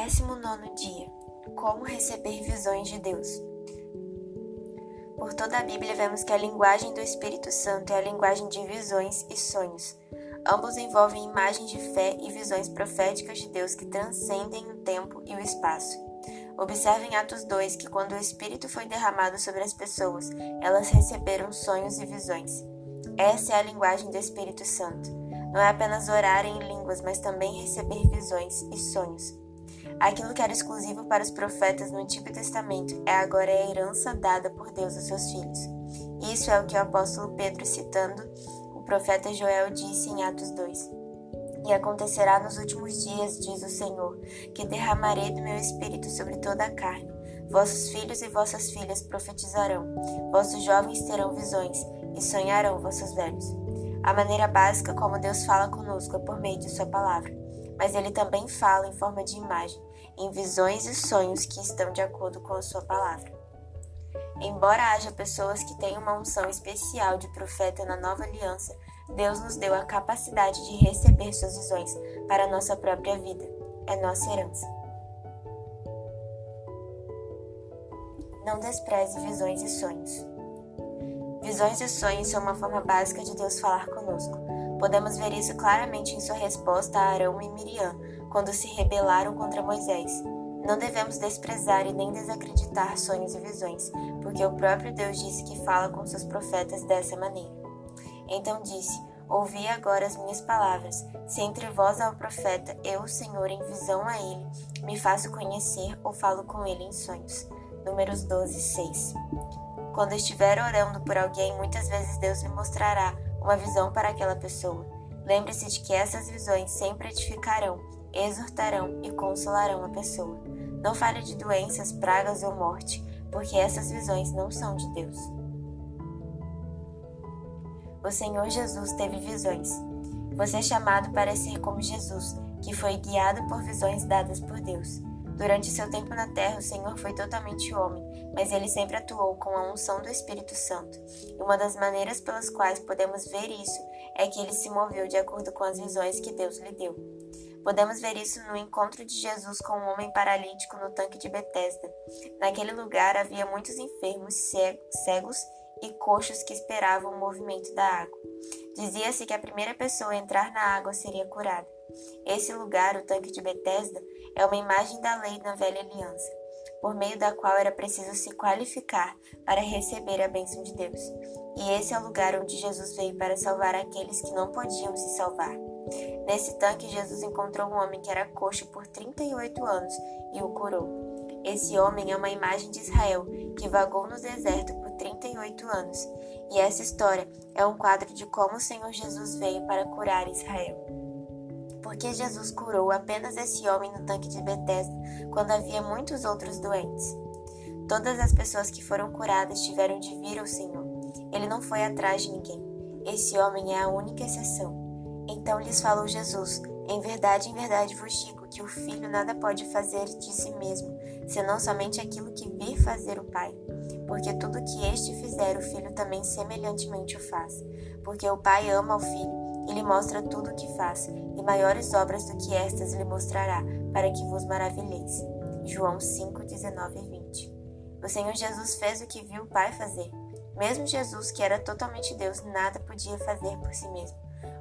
19º dia. Como receber visões de Deus. Por toda a Bíblia vemos que a linguagem do Espírito Santo é a linguagem de visões e sonhos. Ambos envolvem imagens de fé e visões proféticas de Deus que transcendem o tempo e o espaço. Observe em Atos 2 que quando o Espírito foi derramado sobre as pessoas, elas receberam sonhos e visões. Essa é a linguagem do Espírito Santo. Não é apenas orar em línguas, mas também receber visões e sonhos. Aquilo que era exclusivo para os profetas no Antigo Testamento agora é a herança dada por Deus aos seus filhos. Isso é o que o apóstolo Pedro, citando o profeta Joel, disse em Atos 2. E acontecerá nos últimos dias, diz o Senhor, que derramarei do meu espírito sobre toda a carne. Vossos filhos e vossas filhas profetizarão, vossos jovens terão visões, e sonharão vossos velhos. A maneira básica como Deus fala conosco é por meio de sua palavra, mas Ele também fala em forma de imagem, em visões e sonhos que estão de acordo com a sua palavra. Embora haja pessoas que tenham uma unção especial de profeta na nova aliança, Deus nos deu a capacidade de receber suas visões para a nossa própria vida. É nossa herança. Não despreze visões e sonhos. Visões e sonhos são uma forma básica de Deus falar conosco. Podemos ver isso claramente em sua resposta a Arão e Miriam, quando se rebelaram contra Moisés. Não devemos desprezar e nem desacreditar sonhos e visões, porque o próprio Deus disse que fala com seus profetas dessa maneira. Então disse: ouvi agora as minhas palavras. Se entre vós há o profeta, eu, o Senhor, em visão a ele, me faço conhecer ou falo com ele em sonhos. Números 12, 6. Quando estiver orando por alguém, muitas vezes Deus lhe mostrará uma visão para aquela pessoa. Lembre-se de que essas visões sempre edificarão, exortarão e consolarão a pessoa. Não fale de doenças, pragas ou morte, porque essas visões não são de Deus. O Senhor Jesus teve visões. Você é chamado para ser como Jesus, que foi guiado por visões dadas por Deus. Durante seu tempo na terra, o Senhor foi totalmente homem, mas ele sempre atuou com a unção do Espírito Santo. E uma das maneiras pelas quais podemos ver isso é que ele se moveu de acordo com as visões que Deus lhe deu. Podemos ver isso no encontro de Jesus com um homem paralítico no tanque de Betesda. Naquele lugar havia muitos enfermos, cegos e coxos que esperavam o movimento da água. Dizia-se que a primeira pessoa a entrar na água seria curada. Esse lugar, o tanque de Betesda, é uma imagem da lei na velha aliança, por meio da qual era preciso se qualificar para receber a bênção de Deus. E esse é o lugar onde Jesus veio para salvar aqueles que não podiam se salvar. Nesse tanque, Jesus encontrou um homem que era coxo por 38 anos e o curou. Esse homem é uma imagem de Israel que vagou no deserto por 38 anos. E essa história é um quadro de como o Senhor Jesus veio para curar Israel. Porque Jesus curou apenas esse homem no tanque de Betesda, quando havia muitos outros doentes. Todas as pessoas que foram curadas tiveram de vir ao Senhor. Ele não foi atrás de ninguém. Esse homem é a única exceção. Então lhes falou Jesus: em verdade vos digo que o Filho nada pode fazer de si mesmo, senão somente aquilo que vir fazer o Pai. Porque tudo que este fizer, o Filho também semelhantemente o faz. Porque o Pai ama ao Filho e lhe mostra tudo o que faz, e maiores obras do que estas lhe mostrará, para que vos maravilheis. João 5, 19 e 20. O Senhor Jesus fez o que viu o Pai fazer. Mesmo Jesus, que era totalmente Deus, nada podia fazer por si mesmo.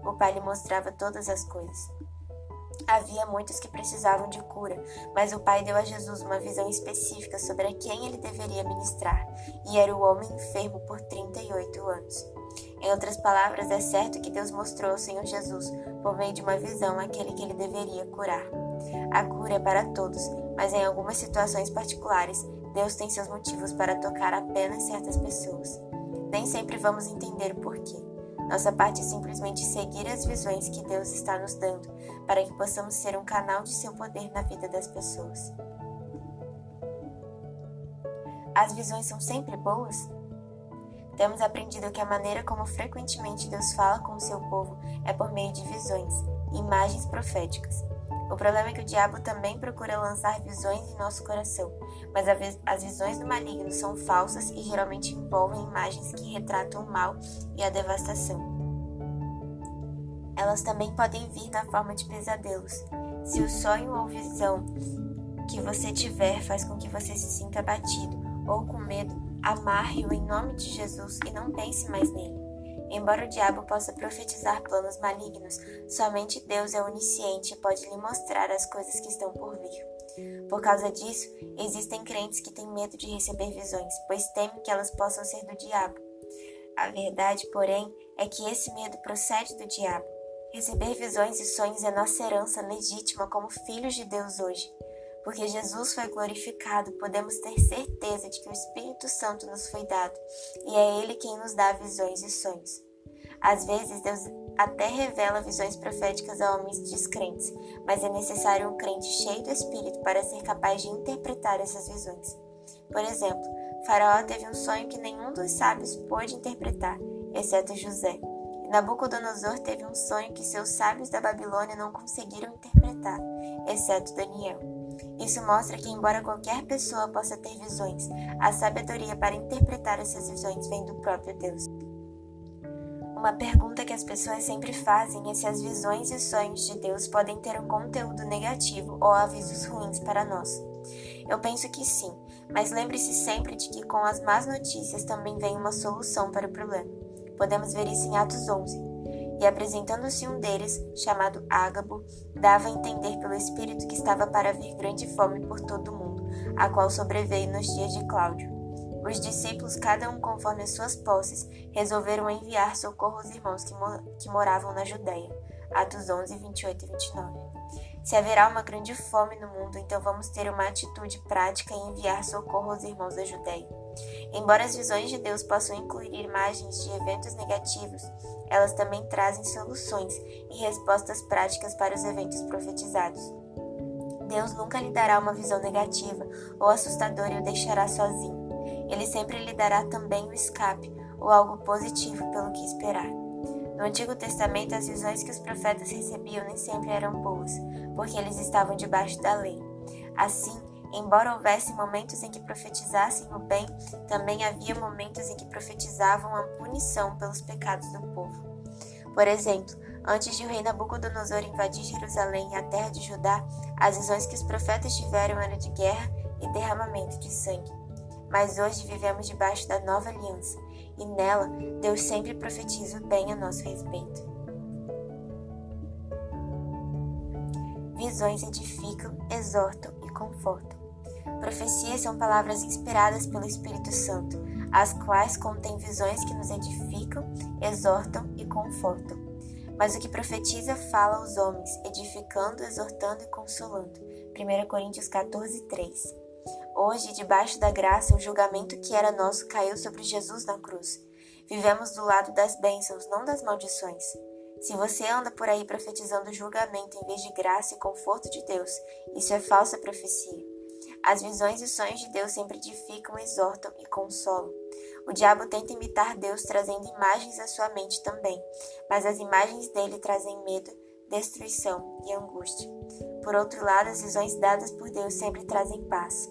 O Pai lhe mostrava todas as coisas. Havia muitos que precisavam de cura, mas o Pai deu a Jesus uma visão específica sobre a quem ele deveria ministrar, e era o homem enfermo por 38 anos. Em outras palavras, é certo que Deus mostrou ao Senhor Jesus, por meio de uma visão, aquele que ele deveria curar. A cura é para todos, mas em algumas situações particulares, Deus tem seus motivos para tocar apenas certas pessoas. Nem sempre vamos entender o porquê. Nossa parte é simplesmente seguir as visões que Deus está nos dando, para que possamos ser um canal de seu poder na vida das pessoas. As visões são sempre boas? Temos aprendido que a maneira como frequentemente Deus fala com o seu povo é por meio de visões, imagens proféticas. O problema é que o diabo também procura lançar visões em nosso coração, mas as visões do maligno são falsas e geralmente envolvem imagens que retratam o mal e a devastação. Elas também podem vir na forma de pesadelos. Se o sonho ou visão que você tiver faz com que você se sinta abatido ou com medo, amarre-o em nome de Jesus e não pense mais nele. Embora o diabo possa profetizar planos malignos, somente Deus é onisciente e pode lhe mostrar as coisas que estão por vir. Por causa disso, existem crentes que têm medo de receber visões, pois temem que elas possam ser do diabo. A verdade, porém, é que esse medo procede do diabo. Receber visões e sonhos é nossa herança legítima como filhos de Deus hoje. Porque Jesus foi glorificado, podemos ter certeza de que o Espírito Santo nos foi dado, e é Ele quem nos dá visões e sonhos. Às vezes, Deus até revela visões proféticas a homens descrentes, mas é necessário um crente cheio do Espírito para ser capaz de interpretar essas visões. Por exemplo, Faraó teve um sonho que nenhum dos sábios pôde interpretar, exceto José. E Nabucodonosor teve um sonho que seus sábios da Babilônia não conseguiram interpretar, exceto Daniel. Isso mostra que, embora qualquer pessoa possa ter visões, a sabedoria para interpretar essas visões vem do próprio Deus. Uma pergunta que as pessoas sempre fazem é se as visões e sonhos de Deus podem ter um conteúdo negativo ou avisos ruins para nós. Eu penso que sim, mas lembre-se sempre de que com as más notícias também vem uma solução para o problema. Podemos ver isso em Atos 11. E apresentando-se um deles, chamado Ágabo, dava a entender pelo Espírito que estava para vir grande fome por todo o mundo, a qual sobreveio nos dias de Cláudio. Os discípulos, cada um conforme as suas posses, resolveram enviar socorro aos irmãos que moravam na Judéia. Atos 11, 28 e 29. Se haverá uma grande fome no mundo, então vamos ter uma atitude prática em enviar socorro aos irmãos da Judéia. Embora as visões de Deus possam incluir imagens de eventos negativos, elas também trazem soluções e respostas práticas para os eventos profetizados. Deus nunca lhe dará uma visão negativa ou assustadora e o deixará sozinho. Ele sempre lhe dará também o escape ou algo positivo pelo que esperar. No Antigo Testamento, as visões que os profetas recebiam nem sempre eram boas, porque eles estavam debaixo da lei. Assim, embora houvesse momentos em que profetizassem o bem, também havia momentos em que profetizavam a punição pelos pecados do povo. Por exemplo, antes de o rei Nabucodonosor invadir Jerusalém e a terra de Judá, as visões que os profetas tiveram eram de guerra e derramamento de sangue. Mas hoje vivemos debaixo da nova aliança, e nela Deus sempre profetiza o bem a nosso respeito. Visões edificam, exortam e confortam. Profecias são palavras inspiradas pelo Espírito Santo, as quais contêm visões que nos edificam, exortam e confortam. Mas o que profetiza fala aos homens, edificando, exortando e consolando. 1 Coríntios 14, 3. Hoje, debaixo da graça, o julgamento que era nosso caiu sobre Jesus na cruz. Vivemos do lado das bênçãos, não das maldições. Se você anda por aí profetizando julgamento em vez de graça e conforto de Deus, isso é falsa profecia. As visões e sonhos de Deus sempre edificam, exortam e consolam. O diabo tenta imitar Deus trazendo imagens à sua mente também, mas as imagens dele trazem medo, destruição e angústia. Por outro lado, as visões dadas por Deus sempre trazem paz.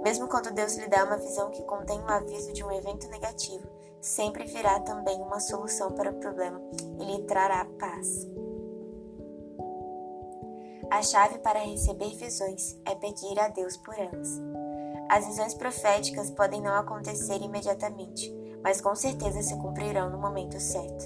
Mesmo quando Deus lhe dá uma visão que contém um aviso de um evento negativo, sempre virá também uma solução para o problema e lhe trará paz. A chave para receber visões é pedir a Deus por elas. As visões proféticas podem não acontecer imediatamente, mas com certeza se cumprirão no momento certo.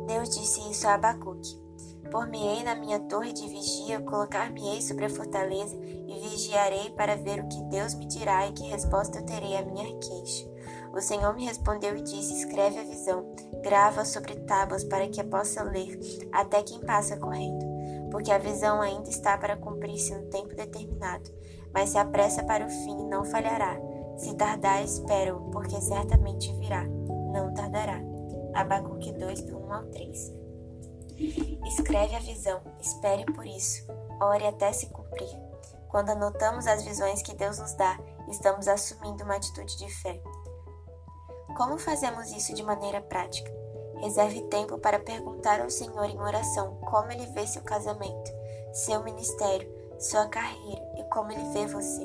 Deus disse isso a Abacuque. Por-me-ei na minha torre de vigia, colocar-me-ei sobre a fortaleza e vigiarei para ver o que Deus me dirá e que resposta eu terei à minha queixa. O Senhor me respondeu e disse, escreve a visão, grava sobre tábuas para que a possa ler, até quem passa correndo. Porque a visão ainda está para cumprir-se no tempo determinado, mas se apressa para o fim, não falhará. Se tardar, espera-o, porque certamente virá, não tardará. Abacuque 2, do 1 ao 3. Escreve a visão, espere por isso, ore até se cumprir. Quando anotamos as visões que Deus nos dá, estamos assumindo uma atitude de fé. Como fazemos isso de maneira prática? Reserve tempo para perguntar ao Senhor em oração como Ele vê seu casamento, seu ministério, sua carreira e como Ele vê você.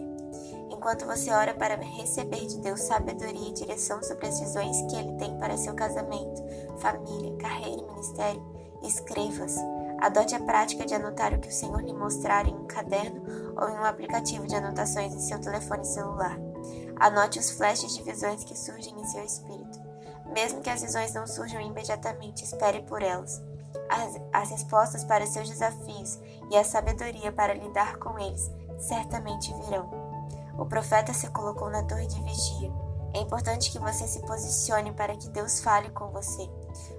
Enquanto você ora para receber de Deus sabedoria e direção sobre as visões que Ele tem para seu casamento, família, carreira e ministério, escreva-as. Adote a prática de anotar o que o Senhor lhe mostrar em um caderno ou em um aplicativo de anotações em seu telefone celular. Anote os flashes de visões que surgem em seu espírito. Mesmo que as visões não surjam imediatamente, espere por elas. As respostas para seus desafios e a sabedoria para lidar com eles certamente virão. O profeta se colocou na torre de vigia. É importante que você se posicione para que Deus fale com você.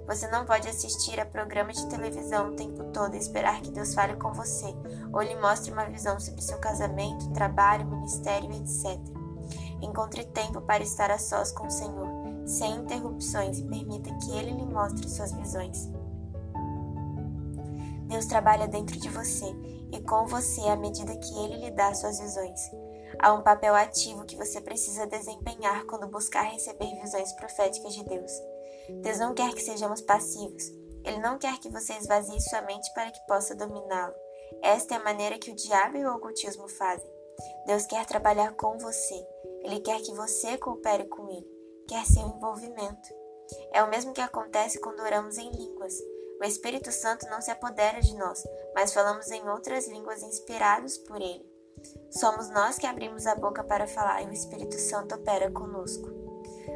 Você não pode assistir a programas de televisão o tempo todo e esperar que Deus fale com você ou lhe mostre uma visão sobre seu casamento, trabalho, ministério, etc. Encontre tempo para estar a sós com o Senhor, sem interrupções, e permita que Ele lhe mostre suas visões. Deus trabalha dentro de você e com você à medida que Ele lhe dá suas visões. Há um papel ativo que você precisa desempenhar quando buscar receber visões proféticas de Deus. Deus não quer que sejamos passivos. Ele não quer que você esvazie sua mente para que possa dominá-lo. Esta é a maneira que o diabo e o ocultismo fazem. Deus quer trabalhar com você. Ele quer que você coopere com Ele. Quer seu envolvimento. É o mesmo que acontece quando oramos em línguas. O Espírito Santo não se apodera de nós, mas falamos em outras línguas inspirados por Ele. Somos nós que abrimos a boca para falar e o Espírito Santo opera conosco.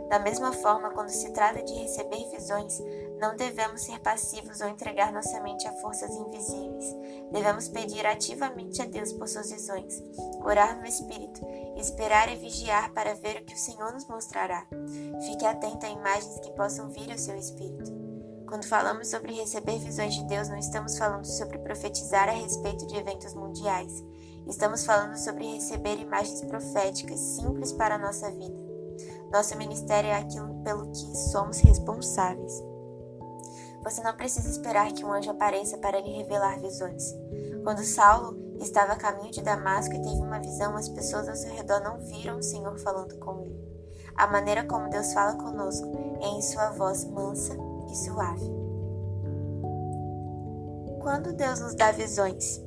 Da mesma forma, quando se trata de receber visões, não devemos ser passivos ou entregar nossa mente a forças invisíveis. Devemos pedir ativamente a Deus por suas visões, orar no Espírito, esperar e vigiar para ver o que o Senhor nos mostrará. Fique atento a imagens que possam vir ao seu espírito. Quando falamos sobre receber visões de Deus, não estamos falando sobre profetizar a respeito de eventos mundiais. Estamos falando sobre receber imagens proféticas simples para a nossa vida. Nosso ministério é aquilo pelo que somos responsáveis. Você não precisa esperar que um anjo apareça para lhe revelar visões. Quando Saulo estava a caminho de Damasco e teve uma visão, as pessoas ao seu redor não viram o Senhor falando com ele. A maneira como Deus fala conosco é em sua voz mansa e suave. Quando Deus nos dá visões?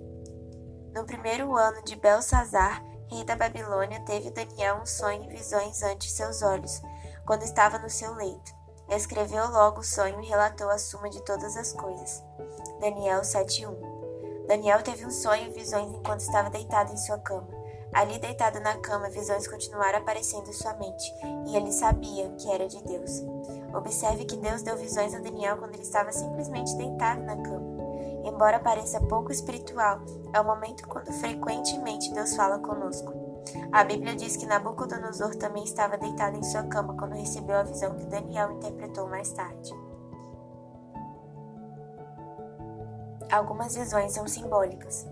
No primeiro ano de Belsazar, rei da Babilônia, teve Daniel um sonho e visões ante seus olhos, quando estava no seu leito. Escreveu logo o sonho e relatou a suma de todas as coisas. Daniel 7:1. Daniel teve um sonho e visões enquanto estava deitado em sua cama. Ali, deitado na cama, visões continuaram aparecendo em sua mente, e ele sabia que era de Deus. Observe que Deus deu visões a Daniel quando ele estava simplesmente deitado na cama. Embora pareça pouco espiritual, é o momento quando frequentemente Deus fala conosco. A Bíblia diz que Nabucodonosor também estava deitado em sua cama quando recebeu a visão que Daniel interpretou mais tarde. Algumas visões são simbólicas.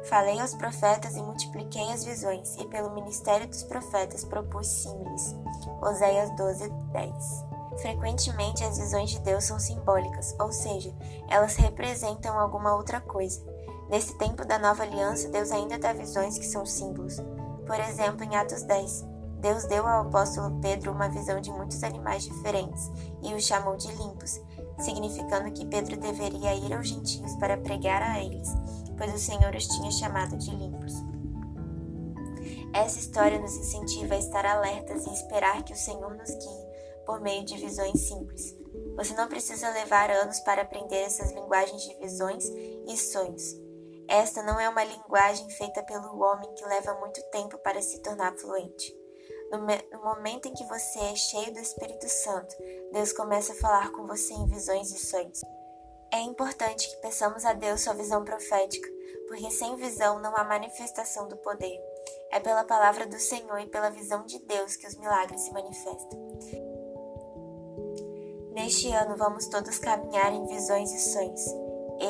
Falei aos profetas e multipliquei as visões, e pelo ministério dos profetas propus símiles. Oséias 12:10. Frequentemente as visões de Deus são simbólicas, ou seja, elas representam alguma outra coisa. Nesse tempo da nova aliança, Deus ainda dá visões que são símbolos. Por exemplo, em Atos 10, Deus deu ao apóstolo Pedro uma visão de muitos animais diferentes e o chamou de limpos, significando que Pedro deveria ir aos gentios para pregar a eles, pois o Senhor os tinha chamado de limpos. Essa história nos incentiva a estar alertas e esperar que o Senhor nos guie por meio de visões simples. Você não precisa levar anos para aprender essas linguagens de visões e sonhos. Esta não é uma linguagem feita pelo homem que leva muito tempo para se tornar fluente. No momento em que você é cheio do Espírito Santo, Deus começa a falar com você em visões e sonhos. É importante que peçamos a Deus sua visão profética, porque sem visão não há manifestação do poder. É pela palavra do Senhor e pela visão de Deus que os milagres se manifestam. Neste ano vamos todos caminhar em visões e sonhos.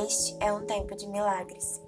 Este é um tempo de milagres.